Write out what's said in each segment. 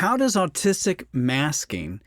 How does autistic masking,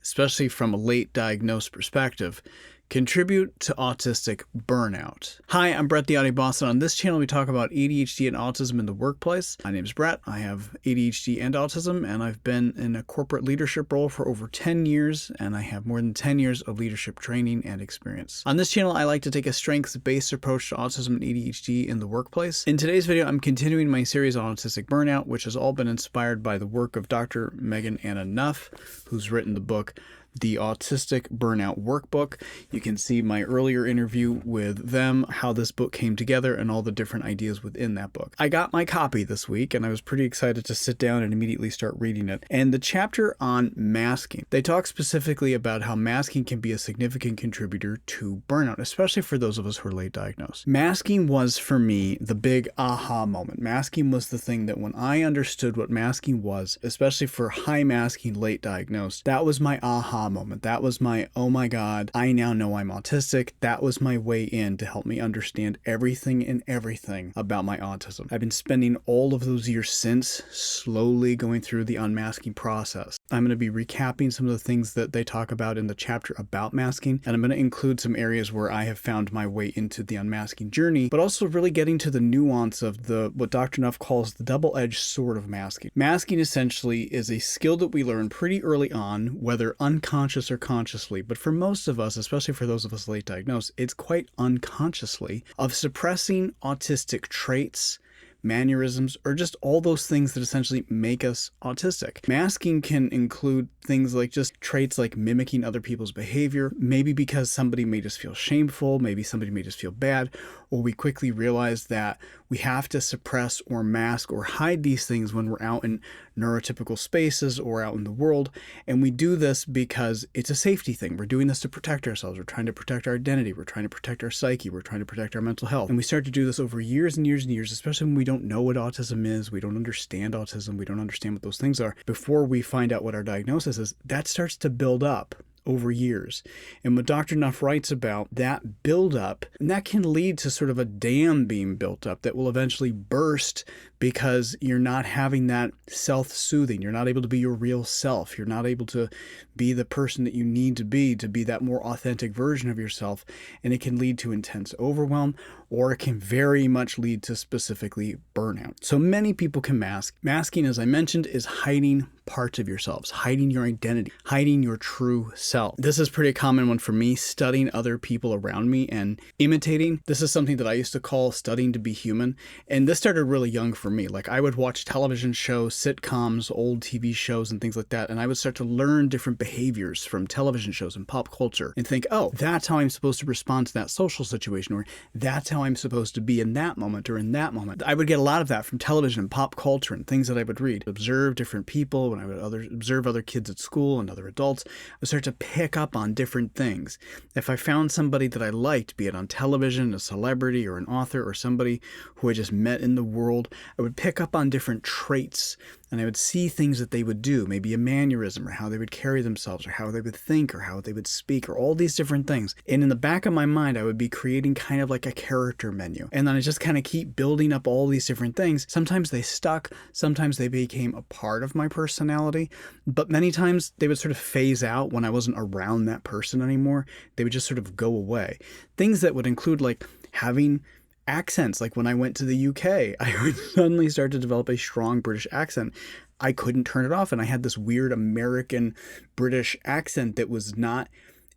especially from a late diagnosed perspective, contribute to autistic burnout? Hi, I'm Brett the Audio Boss, and on this channel we talk about ADHD and autism in the workplace. My name is Brett. I have ADHD and autism, and I've been in a corporate leadership role for over 10 years, and I have more than 10 years of leadership training and experience. On this channel, I like to take a strengths-based approach to autism and ADHD in the workplace. In today's video, I'm continuing my series on autistic burnout, which has all been inspired by the work of Dr. Anna Neff, who's written the book the Autistic Burnout Workbook. You can see my earlier interview with them, how this book came together, and all the different ideas within that book. I got my copy this week, and I was pretty excited to sit down and immediately start reading it. And the chapter on masking, they talk specifically about how masking can be a significant contributor to burnout, especially for those of us who are late diagnosed. Masking was, for me, the big aha moment. Masking was the thing that when I understood what masking was, especially for high masking late diagnosed, that was my aha moment. That was my, oh my God, I now know I'm autistic. That was my way in to help me understand everything and everything about my autism. I've been spending all of those years since slowly going through the unmasking process. I'm going to be recapping some of the things that they talk about in the chapter about masking, and I'm going to include some areas where I have found my way into the unmasking journey, but also really getting to the nuance of what Dr. Neff calls the double-edged sword of masking. Masking essentially is a skill that we learn pretty early on, whether unconscious or consciously, but for most of us, especially for those of us late diagnosed, it's quite unconsciously, of suppressing autistic traits, mannerisms, or just all those things that essentially make us autistic. Masking can include things like just traits like mimicking other people's behavior, maybe because somebody made us feel shameful, maybe somebody made us feel bad, or we quickly realize that we have to suppress or mask or hide these things when we're out in neurotypical spaces or out in the world. And we do this because it's a safety thing. We're doing this to protect ourselves. We're trying to protect our identity. We're trying to protect our psyche. We're trying to protect our mental health. And we start to do this over years and years and years, especially when we don't know what autism is. We don't understand autism. We don't understand what those things are. Before we find out what our diagnosis is, that starts to build up over years. And what Dr. Neff writes about, that buildup, and that can lead to sort of a dam being built up that will eventually burst because you're not having that self-soothing. You're not able to be your real self. You're not able to be the person that you need to be that more authentic version of yourself. And it can lead to intense overwhelm, or it can very much lead to specifically burnout. So many people can mask. Masking, as I mentioned, is hiding parts of yourselves, hiding your identity, hiding your true self. This is pretty common one for me, studying other people around me and imitating. This is something that I used to call studying to be human. And this started really young for me. Like, I would watch television shows, sitcoms, old TV shows, and things like that. And I would start to learn different behaviors from television shows and pop culture and think, oh, that's how I'm supposed to respond to that social situation, or that's how I'm supposed to be in that moment or in that moment. I would get a lot of that from television and pop culture and things that I would read. Observe different people. When I would observe other kids at school and other adults, I would start to pick up on different things. If I found somebody that I liked, be it on television, a celebrity or an author or somebody who I just met in the world, I would pick up on different traits, and I would see things that they would do, maybe a mannerism, or how they would carry themselves, or how they would think, or how they would speak, or all these different things. And in the back of my mind, I would be creating kind of like a character menu. And then I just kind of keep building up all these different things. Sometimes they stuck, sometimes they became a part of my personality, but many times they would sort of phase out when I wasn't around that person anymore. They would just sort of go away. Things that would include like having accents. Like when I went to the UK, I would suddenly start to develop a strong British accent. I couldn't turn it off, and I had this weird American British accent that was not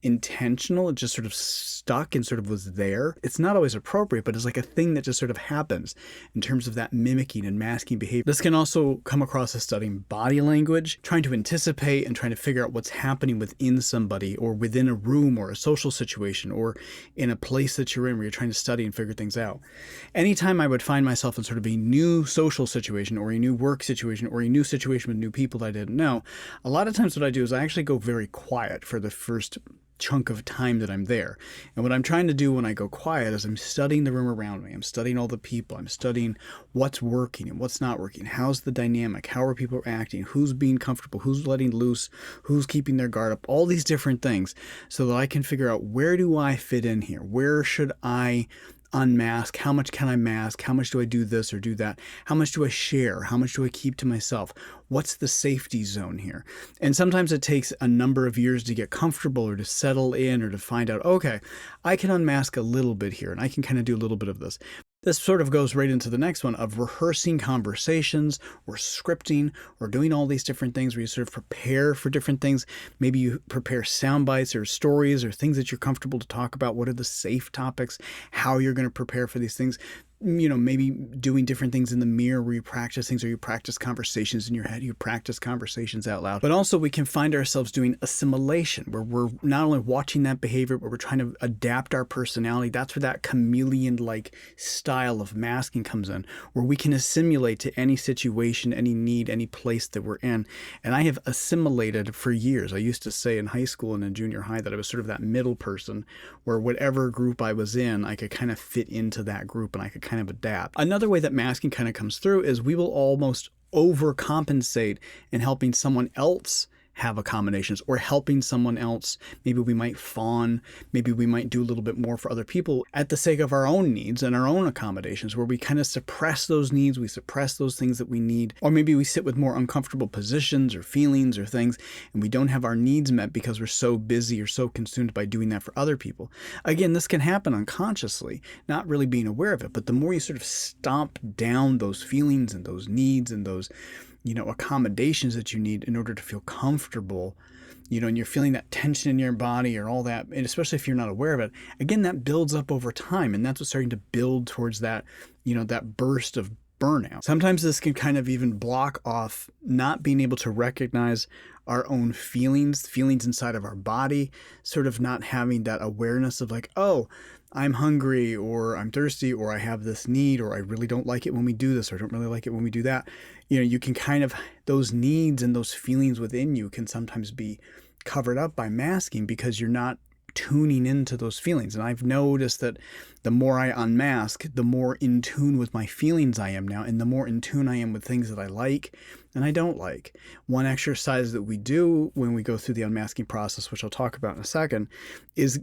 intentional. It just sort of stuck and sort of was there. It's not always appropriate, but it's like a thing that just sort of happens in terms of that mimicking and masking behavior. This can also come across as studying body language, trying to anticipate and trying to figure out what's happening within somebody, or within a room or a social situation, or in a place that you're in where you're trying to study and figure things out. Anytime I would find myself in sort of a new social situation or a new work situation or a new situation with new people that I didn't know, a lot of times what I do is I actually go very quiet for the first chunk of time that I'm there. And what I'm trying to do when I go quiet is I'm studying the room around me. I'm studying all the people. I'm studying what's working and what's not working. How's the dynamic? How are people acting? Who's being comfortable? Who's letting loose? Who's keeping their guard up? All these different things so that I can figure out, where do I fit in here? Where should I unmask? How much can I mask? How much do I do this or do that? How much do I share? How much do I keep to myself? What's the safety zone here? And sometimes it takes a number of years to get comfortable or to settle in or to find out, okay, I can unmask a little bit here and I can kind of do a little bit of this. This sort of goes right into the next one of rehearsing conversations or scripting or doing all these different things where you sort of prepare for different things. Maybe you prepare sound bites or stories or things that you're comfortable to talk about. What are the safe topics? How you're going to prepare for these things. Maybe doing different things in the mirror where you practice things or you practice conversations in your head, you practice conversations out loud. But also we can find ourselves doing assimilation where we're not only watching that behavior, but we're trying to adapt our personality. That's where that chameleon-like style of masking comes in, where we can assimilate to any situation, any need, any place that we're in. And I have assimilated for years. I used to say in high school and in junior high that I was sort of that middle person where whatever group I was in, I could kind of fit into that group and I could kind of adapt. Another way that masking kind of comes through is we will almost overcompensate in helping someone else have accommodations or helping someone else. Maybe we might fawn, maybe we might do a little bit more for other people at the sake of our own needs and our own accommodations, where we kind of suppress those needs, we suppress those things that we need, or maybe we sit with more uncomfortable positions or feelings or things and we don't have our needs met because we're so busy or so consumed by doing that for other people. Again, this can happen unconsciously, not really being aware of it, but the more you sort of stomp down those feelings and those needs and those accommodations that you need in order to feel comfortable, and you're feeling that tension in your body or all that, and especially if you're not aware of it, again, that builds up over time. And that's what's starting to build towards that, that burst of burnout. Sometimes this can kind of even block off not being able to recognize our own feelings inside of our body, sort of not having that awareness of like, oh, I'm hungry or I'm thirsty or I have this need or I really don't like it when we do this or I don't really like it when we do that. You can kind of, those needs and those feelings within you can sometimes be covered up by masking because you're not tuning into those feelings. And I've noticed that the more I unmask, the more in tune with my feelings I am now, and the more in tune I am with things that I like and I don't like. One exercise that we do when we go through the unmasking process, which I'll talk about in a second, is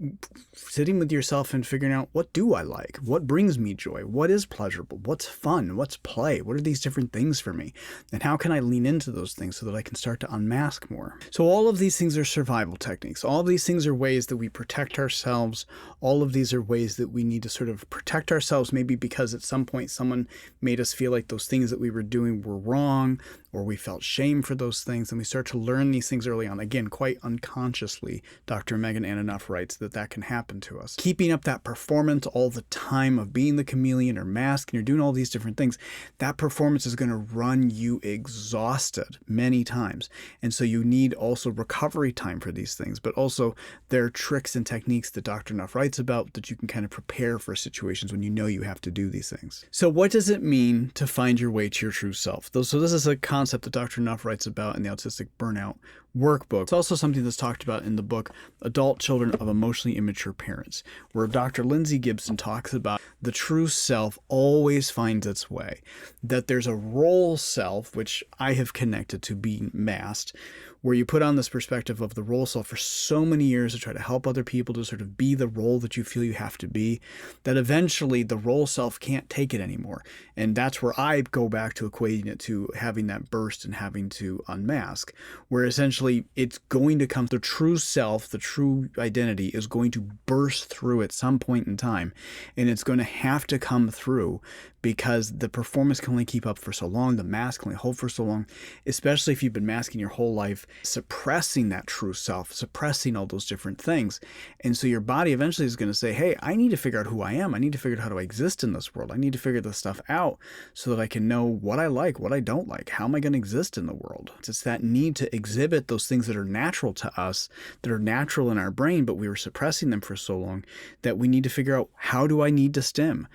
sitting with yourself and figuring out, what do I like? What brings me joy? What is pleasurable? What's fun? What's play? What are these different things for me? And how can I lean into those things so that I can start to unmask more? So all of these things are survival techniques. All of these things are ways that we protect ourselves. All of these are ways that we need to sort of protect ourselves, maybe because at some point someone made us feel like those things that we were doing were wrong, or we felt shame for those things, and we start to learn these things early on. Again, quite unconsciously, Dr. Megan Anna Neff writes that can happen to us. Keeping up that performance all the time of being the chameleon or masking or doing all these different things, that performance is going to run you exhausted many times. And so you need also recovery time for these things, but also there are tricks and techniques that Dr. Neff writes about that you can kind of prepare for situations when you know you have to do these things. So what does it mean to find your way to your true self? So this is a concept that Dr. Neff writes about in the Autistic Burnout Workbook. It's also something that's talked about in the book Adult Children of Emotionally Immature Parents, where Dr. Lindsay Gibson talks about the true self always finds its way, that there's a role self, which I have connected to being masked, where you put on this perspective of the role self for so many years to try to help other people to sort of be the role that you feel you have to be, that eventually the role self can't take it anymore. And that's where I go back to equating it to having that burst and having to unmask, where essentially it's going to come, the true self, the true identity is going to burst through at some point in time. And it's going to have to come through because the performance can only keep up for so long, the mask can only hold for so long, especially if you've been masking your whole life, suppressing that true self, suppressing all those different things. And so your body eventually is going to say, hey, I need to figure out who I am. I need to figure out how to exist in this world. I need to figure this stuff out so that I can know what I like, what I don't like. How am I going to exist in the world? It's that need to exhibit those things that are natural to us, that are natural in our brain, but we were suppressing them for so long, that we need to figure out, how do I need to stim?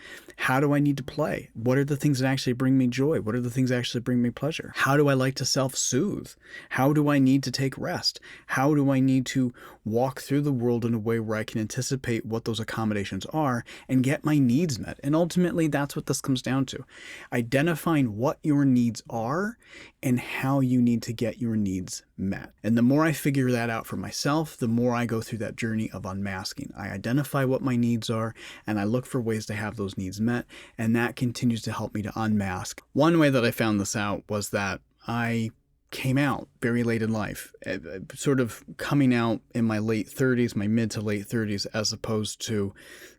How do I need to play? What are the things that actually bring me joy? What are the things that actually bring me pleasure? How do I like to self-soothe? How do I need to take rest? How do I need to walk through the world in a way where I can anticipate what those accommodations are and get my needs met? And ultimately, that's what this comes down to. Identifying what your needs are and how you need to get your needs met. And the more I figure that out for myself, the more I go through that journey of unmasking. I identify what my needs are and I look for ways to have those needs met, and that continues to help me to unmask. One way that I found this out was that I came out very late in life, sort of coming out in my late 30s, my mid to late 30s, as opposed to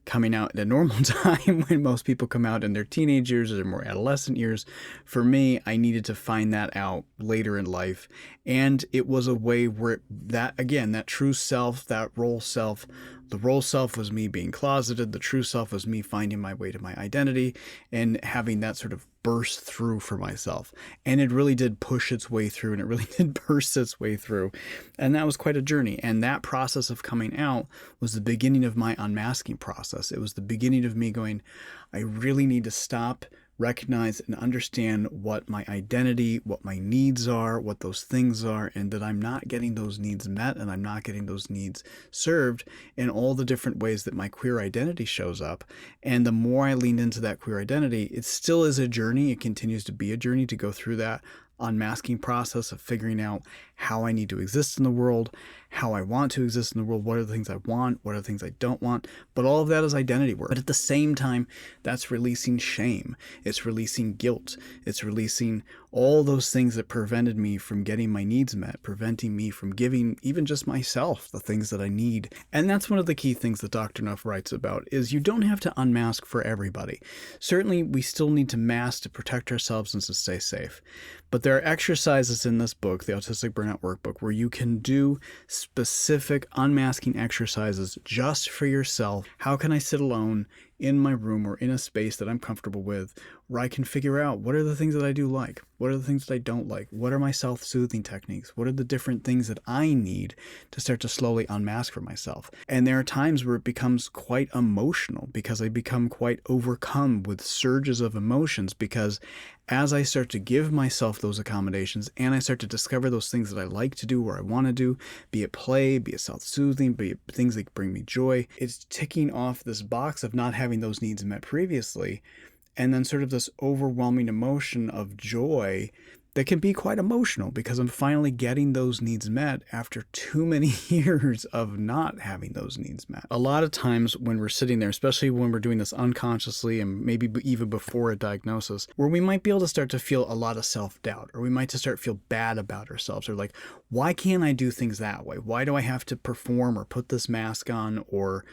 coming out at a normal time when most people come out in their teenage years or their more adolescent years. For me, I needed to find that out later in life. And it was a way where that true self, that role self, the role self was me being closeted. The true self was me finding my way to my identity and having that sort of burst through for myself. And it really did push its way through, and it really did burst its way through. And that was quite a journey. And that process of coming out was the beginning of my unmasking process. It was the beginning of me going, I really need to stop, recognize, and understand what my identity, what my needs are, what those things are, and that I'm not getting those needs met and I'm not getting those needs served in all the different ways that my queer identity shows up. And the more I leaned into that queer identity, it still is a journey. It continues to be a journey to go through that unmasking process of figuring out how I need to exist in the world, how I want to exist in the world, what are the things I want, what are the things I don't want. But all of that is identity work. But at the same time, that's releasing shame. It's releasing guilt. It's releasing all those things that prevented me from getting my needs met, preventing me from giving even just myself the things that I need. And that's one of the key things that Dr. Neff writes about, is you don't have to unmask for everybody. Certainly, we still need to mask to protect ourselves and to stay safe. But there are exercises in this book, the Autistic Burnout Workbook, where you can do specific unmasking exercises just for yourself. How can I sit alone in my room or in a space that I'm comfortable with, where I can figure out what are the things that I do like, what are the things that I don't like, what are my self-soothing techniques, what are the different things that I need to start to slowly unmask for myself. And there are times where it becomes quite emotional because I become quite overcome with surges of emotions, because as I start to give myself those accommodations and I start to discover those things that I like to do or I want to do, be it play, be it self-soothing, be it things that bring me joy, it's ticking off this box of not having those needs met previously, and then sort of this overwhelming emotion of joy that can be quite emotional because I'm finally getting those needs met after too many years of not having those needs met. A lot of times when we're sitting there, especially when we're doing this unconsciously and maybe even before a diagnosis, where we might be able to start to feel a lot of self-doubt, or we might just start to feel bad about ourselves, or like, why can't I do things that way? Why do I have to perform or put this mask on or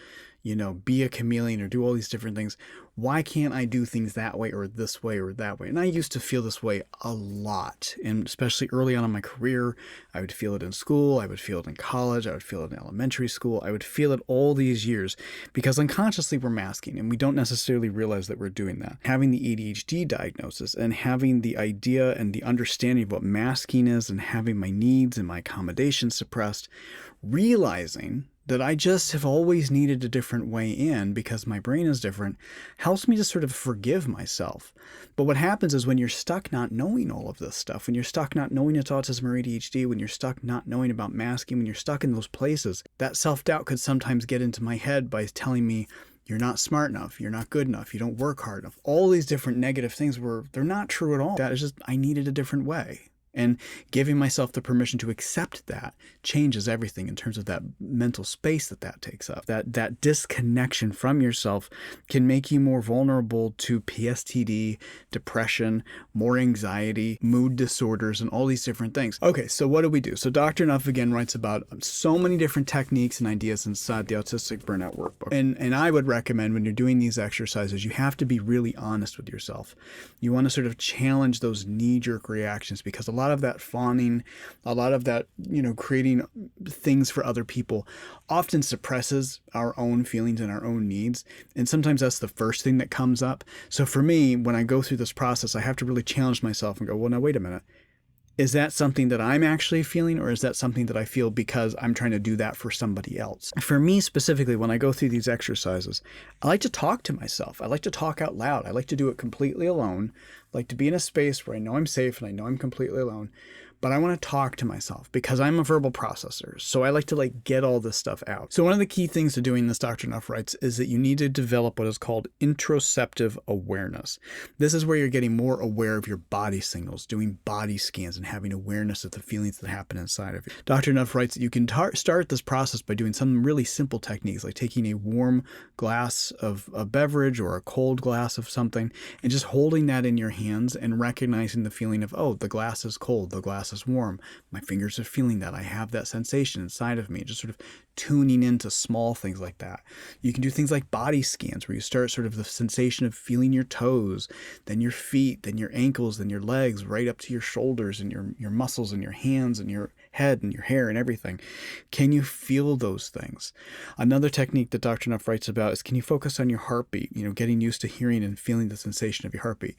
be a chameleon or do all these different things? Why can't I do things that way or this way or that way? And I used to feel this way a lot. And especially early on in my career, I would feel it in school. I would feel it in college. I would feel it in elementary school. I would feel it all these years because unconsciously we're masking and we don't necessarily realize that we're doing that. Having the ADHD diagnosis and having the idea and the understanding of what masking is and having my needs and my accommodations suppressed, realizing that I just have always needed a different way in because my brain is different, helps me to sort of forgive myself. But what happens is when you're stuck not knowing all of this stuff, when you're stuck not knowing it's autism or ADHD, when you're stuck not knowing about masking, when you're stuck in those places, that self-doubt could sometimes get into my head by telling me, you're not smart enough, you're not good enough, you don't work hard enough. All these different negative things were, they're not true at all. That is just, I needed a different way. And giving myself the permission to accept that changes everything in terms of that mental space that takes up. That disconnection from yourself can make you more vulnerable to PSTD, depression, more anxiety, mood disorders, and all these different things. Okay, so what do we do? So Dr. Neff again writes about so many different techniques and ideas inside the Autistic Burnout Workbook. And I would recommend when you're doing these exercises, you have to be really honest with yourself. You want to sort of challenge those knee-jerk reactions, because a lot of that fawning, a lot of that, creating things for other people often suppresses our own feelings and our own needs. And sometimes that's the first thing that comes up. So for me, when I go through this process, I have to really challenge myself and go, well, now wait a minute. Is that something that I'm actually feeling, or is that something that I feel because I'm trying to do that for somebody else? For me specifically, when I go through these exercises, I like to talk to myself. I like to talk out loud. I like to do it completely alone. I like to be in a space where I know I'm safe and I know I'm completely alone. But I want to talk to myself because I'm a verbal processor. So I like to get all this stuff out. So one of the key things to doing this, Dr. Neff writes, is that you need to develop what is called interoceptive awareness. This is where you're getting more aware of your body signals, doing body scans and having awareness of the feelings that happen inside of you. Dr. Neff writes that you can start this process by doing some really simple techniques, like taking a warm glass of a beverage or a cold glass of something and just holding that in your hands and recognizing the feeling of, oh, the glass is cold, the glass is warm. My fingers are feeling that. I have that sensation inside of me, just sort of tuning into small things like that. You can do things like body scans where you start sort of the sensation of feeling your toes, then your feet, then your ankles, then your legs, right up to your shoulders and your muscles and your hands and your head and your hair and everything. Can you feel those things? Another technique that Dr. Neff writes about is, can you focus on your heartbeat, getting used to hearing and feeling the sensation of your heartbeat.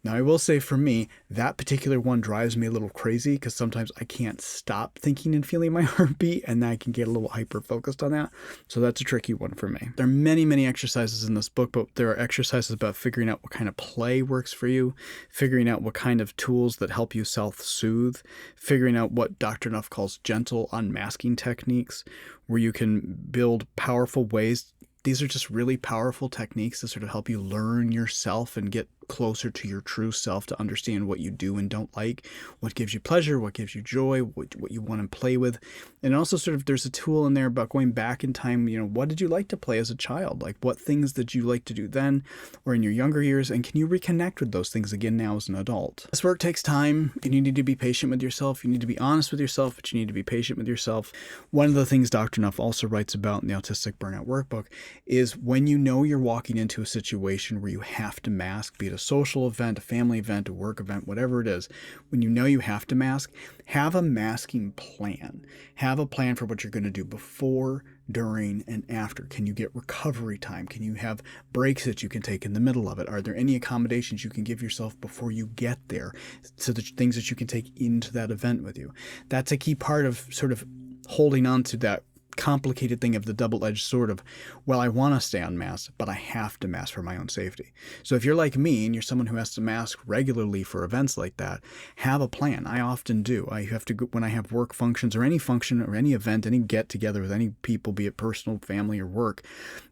Now, I will say for me, that particular one drives me a little crazy because sometimes I can't stop thinking and feeling my heartbeat, and I can get a little hyper-focused on that. So that's a tricky one for me. There are many, many exercises in this book, but there are exercises about figuring out what kind of play works for you, figuring out what kind of tools that help you self-soothe, figuring out what Dr. Neff calls gentle unmasking techniques, where you can build powerful ways. These are just really powerful techniques to sort of help you learn yourself and get closer to your true self, to understand what you do and don't like, what gives you pleasure, what gives you joy, what you want to play with. And also sort of there's a tool in there about going back in time, what did you like to play as a child? Like what things did you like to do then or in your younger years? And can you reconnect with those things again now as an adult? This work takes time and you need to be patient with yourself. You need to be honest with yourself, but you need to be patient with yourself. One of the things Dr. Neff also writes about in the Autistic Burnout Workbook is when you're walking into a situation where you have to mask, be it a social event, a family event, a work event, whatever it is, when you have to mask, have a masking plan. Have a plan for what you're going to do before, during, and after. Can you get recovery time? Can you have breaks that you can take in the middle of it? Are there any accommodations you can give yourself before you get there? So the things that you can take into that event with you. That's a key part of sort of holding on to that complicated thing of the double-edged sword of, well, I want to stay unmasked, but I have to mask for my own safety. So if you're like me and you're someone who has to mask regularly for events like that, have a plan. I often do. I have to go, when I have work functions or any function or any event, any get together with any people, be it personal, family, or work,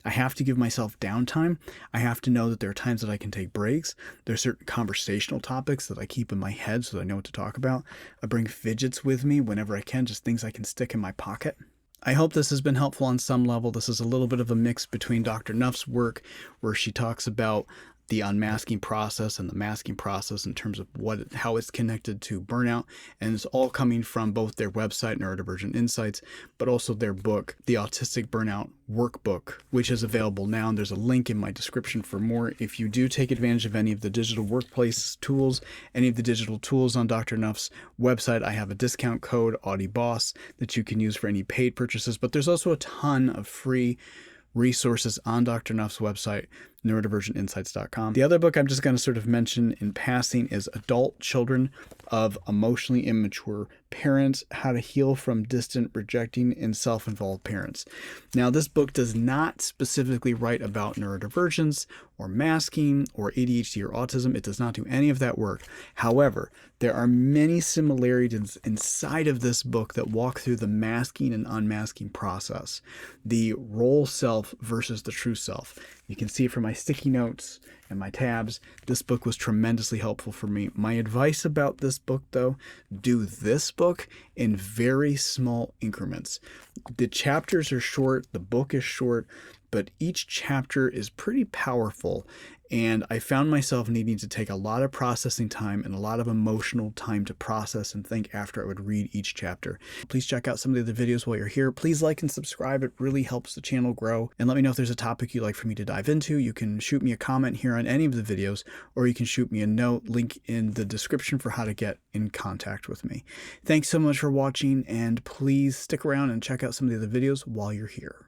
I have to give myself downtime. I have to know that there are times that I can take breaks. There are certain conversational topics that I keep in my head so that I know what to talk about. I bring fidgets with me whenever I can, just things I can stick in my pocket. I hope this has been helpful on some level. This is a little bit of a mix between Dr. Neff's work, where she talks about the unmasking process and the masking process in terms of how it's connected to burnout. And it's all coming from both their website, Neurodivergent Insights, but also their book, The Autistic Burnout Workbook, which is available now. And there's a link in my description for more. If you do take advantage of any of the digital workplace tools, any of the digital tools on Dr. Neff's website, I have a discount code, AudieBoss, that you can use for any paid purchases. But there's also a ton of free resources on Dr. Neff's website, neurodivergentinsights.com. The other book I'm just going to sort of mention in passing is Adult Children of Emotionally Immature Parents, How to Heal from Distant, Rejecting, and Self-Involved Parents. Now, this book does not specifically write about neurodivergence or masking or ADHD or autism. It does not do any of that work. However, there are many similarities inside of this book that walk through the masking and unmasking process, the role self versus the true self. You can see from my sticky notes and my tabs, this book was tremendously helpful for me. My advice about this book, though, do this book in very small increments. The chapters are short, the book is short, but each chapter is pretty powerful. And I found myself needing to take a lot of processing time and a lot of emotional time to process and think after I would read each chapter. Please check out some of the other videos while you're here. Please like and subscribe. It really helps the channel grow. And let me know if there's a topic you'd like for me to dive into. You can shoot me a comment here on any of the videos, or you can shoot me a note, link in the description for how to get in contact with me. Thanks so much for watching, and please stick around and check out some of the other videos while you're here.